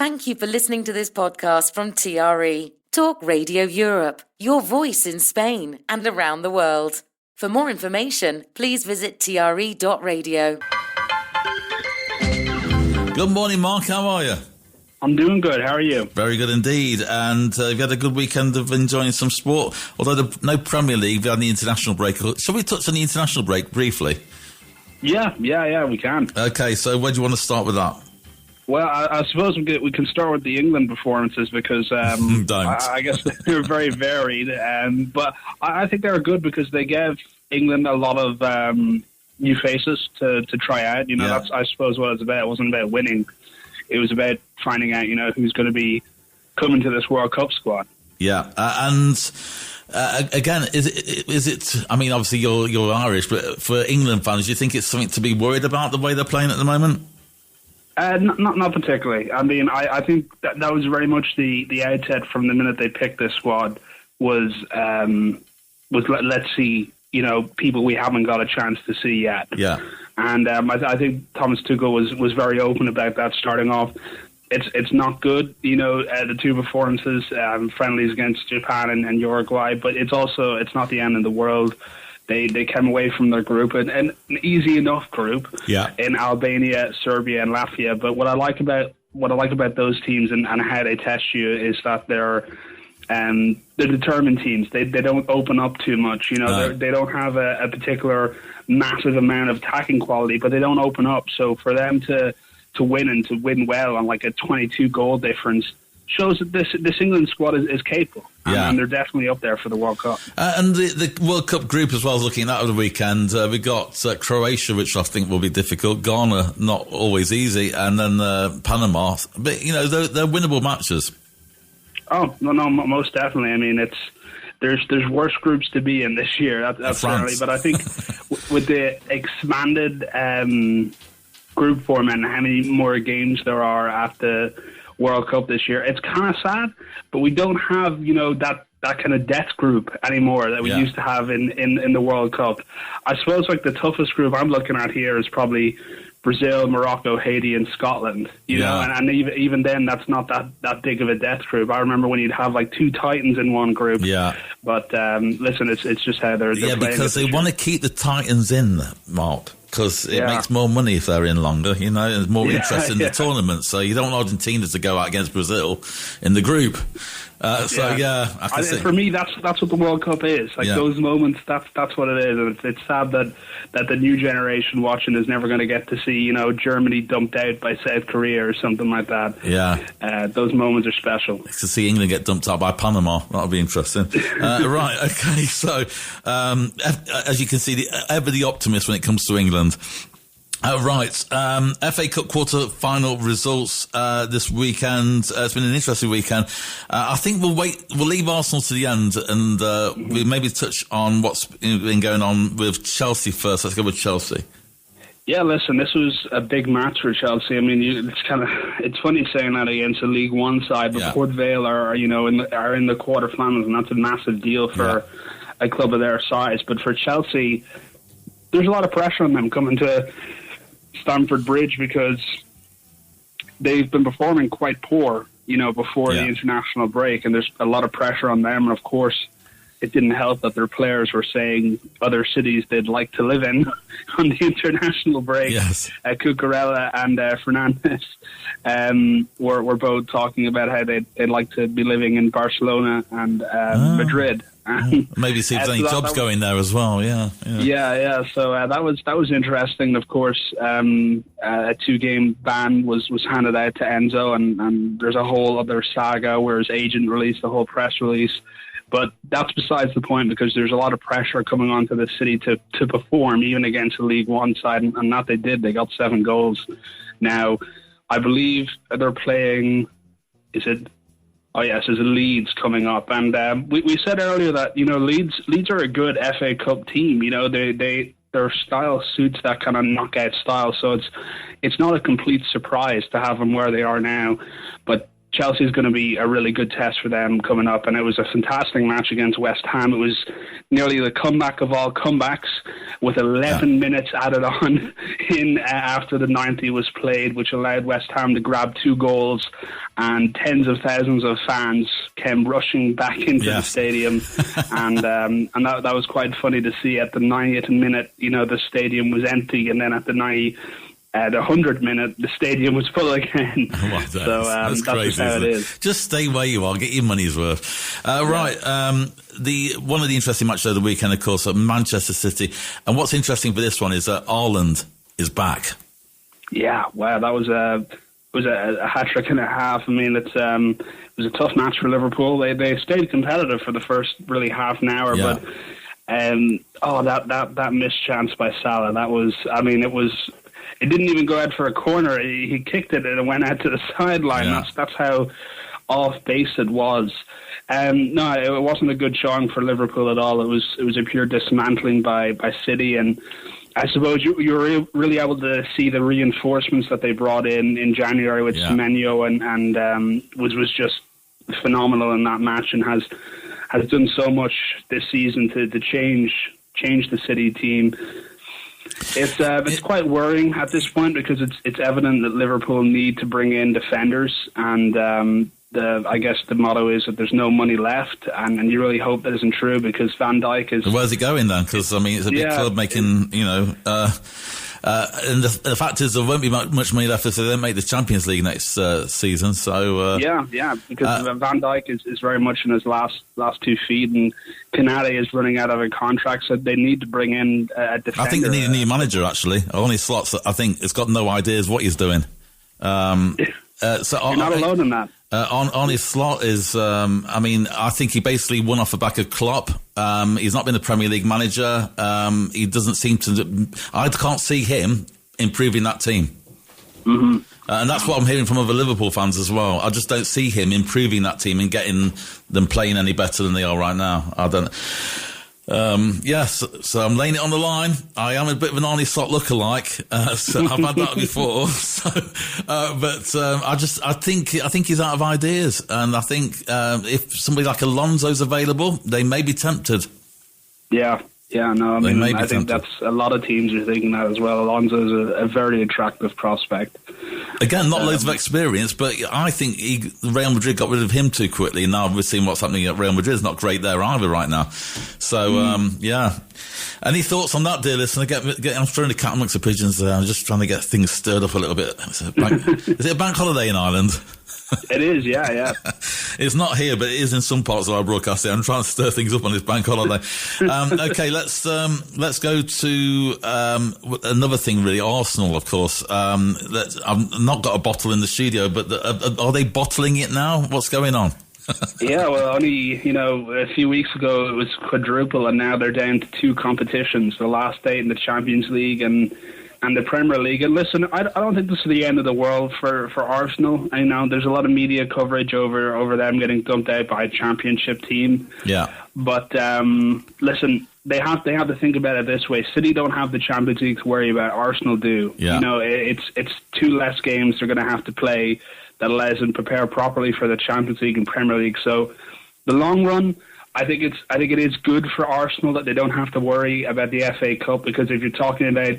Thank you for listening to this podcast from TRE, Talk Radio Europe, your voice in Spain and around the world. For more information, please visit tre.radio. Good morning, Mark. How are you? I'm doing good. How are you? Very good indeed. And you've had a good weekend of enjoying some sport. Although no Premier League, we had the international break. Shall we touch on the international break briefly? Yeah, we can. Okay, so where do you want to start with that? Well, I suppose we can start with the England performances because I guess they're very varied. But I think they were good because they gave England a lot of new faces to try out. You know, That's I suppose what it's about. It wasn't about winning. It was about finding out, who's going to be coming to this World Cup squad. Yeah, again, is it? I mean, obviously you're Irish, but for England fans, do you think it's something to be worried about the way they're playing at the moment? Not particularly. I mean, I think that was very much the outset from the minute they picked this squad was let's see, people we haven't got a chance to see yet. Yeah. And I think Thomas Tuchel was very open about that starting off. It's not good, the two performances, friendlies against Japan and Uruguay, but it's not the end of the world. They came away from their group, an easy enough group in Albania, Serbia, and Latvia. But what I like about those teams and how they test you is that they're determined teams. They don't open up too much. They don't have a particular massive amount of attacking quality, but they don't open up. So for them to win and to win well on like a 22 goal difference shows that this England squad is capable. And they're definitely up there for the World Cup. And the World Cup group as well, looking at the weekend, we got Croatia, which I think will be difficult. Ghana, not always easy. And then Panama. But, they're winnable matches. Oh, no, most definitely. I mean, there's worse groups to be in this year, that's certainly. But I think with the expanded group format and how many more games there are at the World Cup this year, it's kind of sad, but we don't have that kind of death group anymore that we used to have in the World Cup. I suppose like the toughest group I'm looking at here is probably Brazil, Morocco, Haiti, and Scotland. And even then, that's not that big of a death group. I remember when you'd have like two Titans in one group. Yeah. But listen, it's just how they're playing. Because they want to keep the Titans in, Mark. Because it makes more money if they're in longer, and more interest in the tournament. So you don't want Argentina to go out against Brazil in the group. I can see. For me, that's what the World Cup is. Like those moments, that's what it is. And it's sad that the new generation watching is never going to get to see, Germany dumped out by South Korea or something like that. Yeah. Those moments are special. To see England get dumped out by Panama, that'll be interesting. Right, okay. So, as you can see, ever the optimist when it comes to England. FA Cup quarter-final results this weekend. It's been an interesting weekend. I think we'll leave Arsenal to the end and we'll maybe touch on what's been going on with Chelsea first. Let's go with Chelsea. Yeah, listen, this was a big match for Chelsea. I mean, it's funny saying that against a League One side, but Port Vale are in the quarterfinals, and that's a massive deal for a club of their size. But for Chelsea, there's a lot of pressure on them coming to Stamford Bridge because they've been performing quite poor, before the international break, and there's a lot of pressure on them. And of course, it didn't help that their players were saying other cities they'd like to live in on the international break. Yes. Cucurella and Fernandes were both talking about how they'd like to be living in Barcelona and Madrid. Maybe see if there's any jobs going there as well. Yeah. So that was interesting. Of course, a 2-game ban was handed out to Enzo, and there's a whole other saga where his agent released a whole press release. But that's besides the point, because there's a lot of pressure coming onto the city to perform even against the League One side, and that they did. They got 7 goals. Now, I believe they're playing. There's Leeds coming up, and we said earlier that Leeds are a good FA Cup team. Their style suits that kind of knockout style, so it's not a complete surprise to have them where they are now. But Chelsea's going to be a really good test for them coming up, and it was a fantastic match against West Ham. It was nearly the comeback of all comebacks, with 11 minutes added on in after the 90 was played, which allowed West Ham to grab 2 goals, and tens of thousands of fans came rushing back into the stadium, and that was quite funny to see. At the 90th minute, the stadium was empty, and then at the 100th minute, the stadium was full again. That's crazy, how it is. Just stay where you are, get your money's worth. Right, one of the interesting matches of the weekend, of course, at Manchester City. And what's interesting for this one is that Ireland is back. Yeah, wow, that was a hat-trick and a half. I mean, it was a tough match for Liverpool. They stayed competitive for the first really half an hour, but that missed chance by Salah. It didn't even go out for a corner. He kicked it and it went out to the sideline. Yeah. That's how off base it was. No, it wasn't a good showing for Liverpool at all. It was a pure dismantling by City, and I suppose you were really able to see the reinforcements that they brought in January with Semenyo, and was just phenomenal in that match, and has done so much this season to change the City team. It's quite worrying at this point, because it's evident that Liverpool need to bring in defenders, and I guess the motto is that there's no money left, and you really hope that isn't true, because Van Dijk is... Where's it going then? Because, it's a big club making, and the fact is there won't be much money left if they don't make the Champions League next season. So because Van Dijk is very much in his last 2 feet, and Canate is running out of a contract, so they need to bring in a defender. I think they need a new manager, actually. Only Slots, I think, has got no ideas what he's doing. So you're not alone in that. On his slot is, I think he basically won off the back of Klopp. He's not been a Premier League manager. He doesn't seem to... I can't see him improving that team. Mm-hmm. And that's what I'm hearing from other Liverpool fans as well. I just don't see him improving that team and getting them playing any better than they are right now. I don't... so I'm laying it on the line. I am a bit of an Arnie Slot lookalike, so I've had that before. I think he's out of ideas, and I think if somebody like Alonso's available, they may be tempted. Yeah, no, I think that's a lot of teams are thinking that as well. Alonso's a very attractive prospect. Again, not loads of experience, but I think Real Madrid got rid of him too quickly. Now we're seeing what's happening at Real Madrid. It's not great there either right now. So, Any thoughts on that, dear listener? I'm throwing the cat amongst the pigeons there. I'm just trying to get things stirred up a little bit. Is it a bank holiday in Ireland? It is, yeah. It's not here, but it is in some parts of our broadcast. I'm trying to stir things up on this bank holiday. Okay, let's go to another thing, really. Arsenal, of course. I've not got a bottle in the studio, but are they bottling it now? What's going on? Yeah, well, only, a few weeks ago it was quadruple, and now they're down to 2 competitions, the last 8 in the Champions League and the Premier League. And listen, I don't think this is the end of the world for Arsenal. I know there's a lot of media coverage over them getting dumped out by a championship team. Yeah. But listen, they have to think about it this way. City don't have the Champions League to worry about. Arsenal do. Yeah. It's 2 less games they're going to have to play that allows them to prepare properly for the Champions League and Premier League. So the long run, I think it is good for Arsenal that they don't have to worry about the FA Cup, because if you're talking about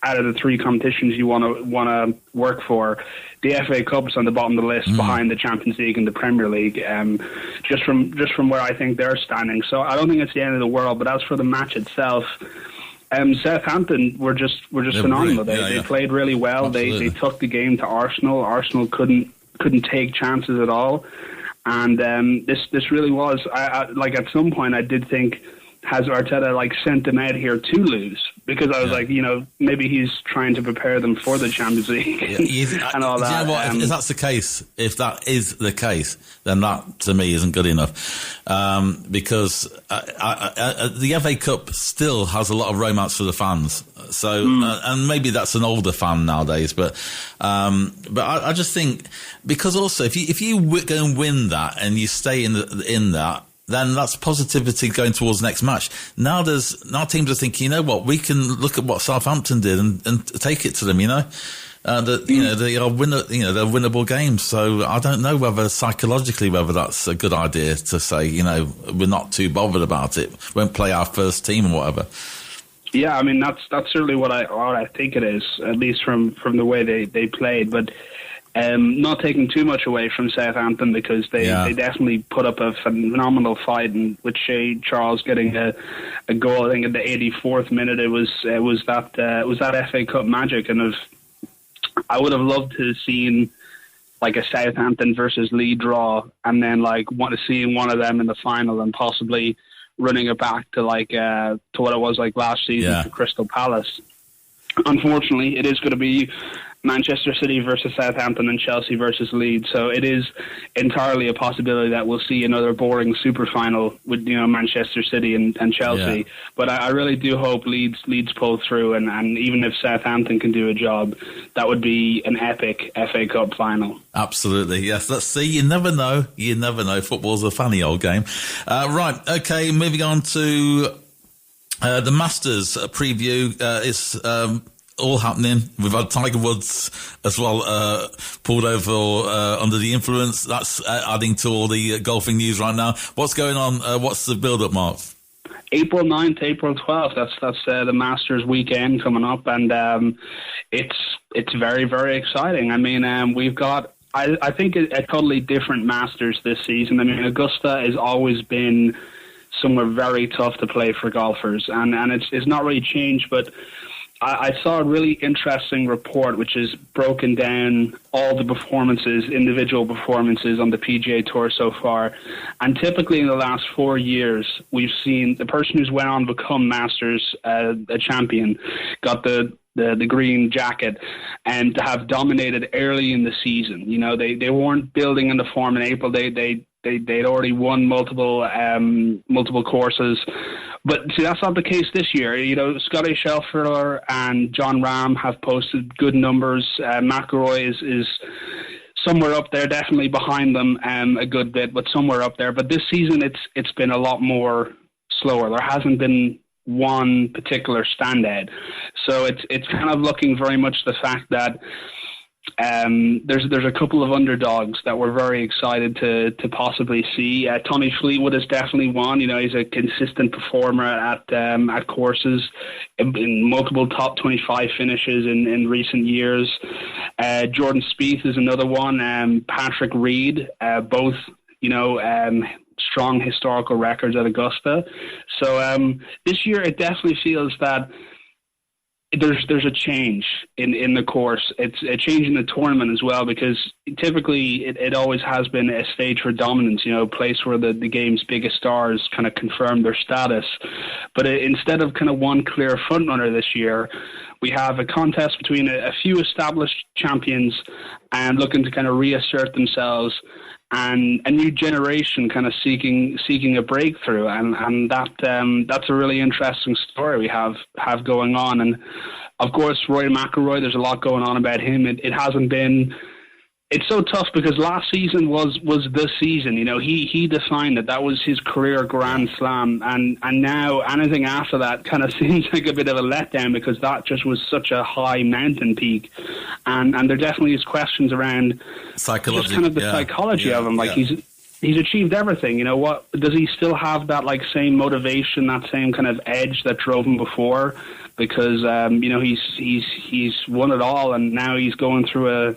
out of the 3 competitions you want to work for, the FA Cup is on the bottom of the list behind the Champions League and the Premier League, just from where I think they're standing. So I don't think it's the end of the world. But as for the match itself, Southampton were just phenomenal. They played really well. They took the game to Arsenal. Arsenal couldn't take chances at all, and this really was. I at some point I did think, has Arteta sent them out here to lose? Because I was maybe he's trying to prepare them for the Champions League and all that. You know what? If that's the case, then that to me isn't good enough. Because the FA Cup still has a lot of romance for the fans. So, and maybe that's an older fan nowadays, but I just think, because also if you go and win that and you stay in that, then that's positivity going towards the next match. Now teams are thinking, you know what, we can look at what Southampton did and take it to them, you know. They are they're winnable games. So I don't know whether psychologically that's a good idea to say, you know, we're not too bothered about it. Won't play our first team or whatever. Yeah, I mean that's certainly what I think it is, at least from the way they played. But not taking too much away from Southampton, because they definitely put up a phenomenal fight, and with Shea Charles getting a goal, I think, at the 84th minute. It was that FA Cup magic, and I would have loved to have seen like a Southampton versus Leeds draw, and then seeing one of them in the final, and possibly running it back to to what it was like last season for Crystal Palace. Unfortunately, it is going to be Manchester City versus Southampton and Chelsea versus Leeds, so it is entirely a possibility that we'll see another boring super final with Manchester City and Chelsea. Yeah. But I really do hope Leeds pull through, and even if Southampton can do a job, that would be an epic FA Cup final. Absolutely, yes. Let's see. You never know. Football's a funny old game. Right, okay, moving on to the Masters preview. Is all happening. We've had Tiger Woods as well pulled over under the influence. That's adding to all the golfing news right now. What's going on? What's the build-up, Mark? April 9th, April 12th. That's the Masters weekend coming up, and it's very, very exciting. I mean, we've got I think a totally different Masters this season. I mean, Augusta has always been somewhere very tough to play for golfers, and it's not really changed, but I saw a really interesting report which has broken down all the individual performances on the PGA Tour so far. And typically in the last 4 years, we've seen the person who's went on to become Masters a champion, got the green jacket, and to have dominated early in the season. You know, they weren't building into form in April. They'd already won multiple courses. But see, that's not the case this year. You know, Scotty Scheffler and John Rahm have posted good numbers. McIlroy is somewhere up there, definitely behind them a good bit, but somewhere up there. But this season, it's been a lot more slower. There hasn't been one particular standout. So it's kind of looking very much the fact that there's a couple of underdogs that we're very excited to possibly see. Tommy Fleetwood has definitely won. You know, he's a consistent performer at courses, in multiple top 25 finishes in recent years. Jordan Spieth is another one. Patrick Reed, both strong historical records at Augusta. So this year it definitely feels that there's a change in the course. It's a change in the tournament as well, because typically it always has been a stage for dominance, you know, a place where the game's biggest stars kind of confirm their status. But instead of kind of one clear frontrunner this year, we have a contest between a few established champions and looking to kind of reassert themselves, and a new generation kind of seeking a breakthrough, and that's a really interesting story we have going on. And of course, Rory McIlroy, there's a lot going on about him. It hasn't been. It's so tough because last season was the season. You know, he defined it. That was his career Grand Slam, and now anything after that kind of seems like a bit of a letdown, because that just was such a high mountain peak, and there definitely is questions around just kind of the psychology of him. Like he's achieved everything. You know, what does he still have that same motivation, that same kind of edge that drove him before? Because he's won it all, and now he's going through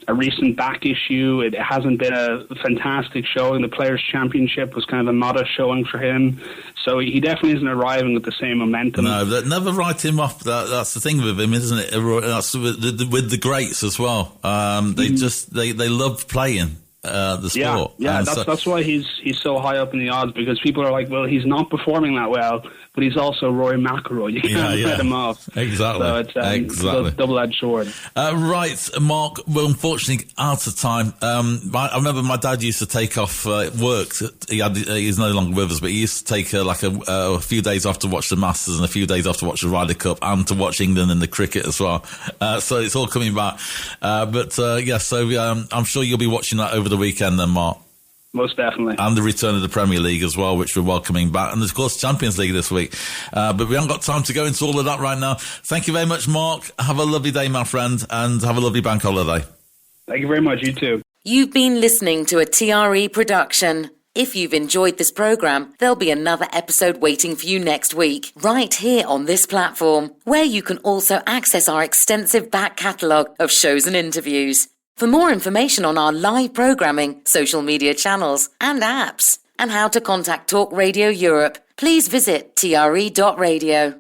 a recent back issue. It hasn't been a fantastic showing. The Players' Championship was kind of a modest showing for him. So he definitely isn't arriving with the same momentum. No, never write him off. That's the thing with him, isn't it? That's with the greats as well. They love playing the sport. Yeah, that's why he's so high up in the odds, because people are like, well, he's not performing that well, but he's also Rory McIlroy. You can't let him off. Exactly. So it's a double-edged sword. Right, Mark, we're unfortunately out of time. I remember my dad used to take off work. He's no longer with us, but he used to take a few days off to watch the Masters and a few days off to watch the Ryder Cup and to watch England in the cricket as well. So it's all coming back. So I'm sure you'll be watching that over the weekend then, Mark. Most definitely. And the return of the Premier League as well, which we're welcoming back. And, of course, Champions League this week. But we haven't got time to go into all of that right now. Thank you very much, Mark. Have a lovely day, my friend, and have a lovely bank holiday. Thank you very much. You too. You've been listening to a TRE production. If you've enjoyed this programme, there'll be another episode waiting for you next week, right here on this platform, where you can also access our extensive back catalogue of shows and interviews. For more information on our live programming, social media channels and apps, and how to contact Talk Radio Europe, please visit tre.radio.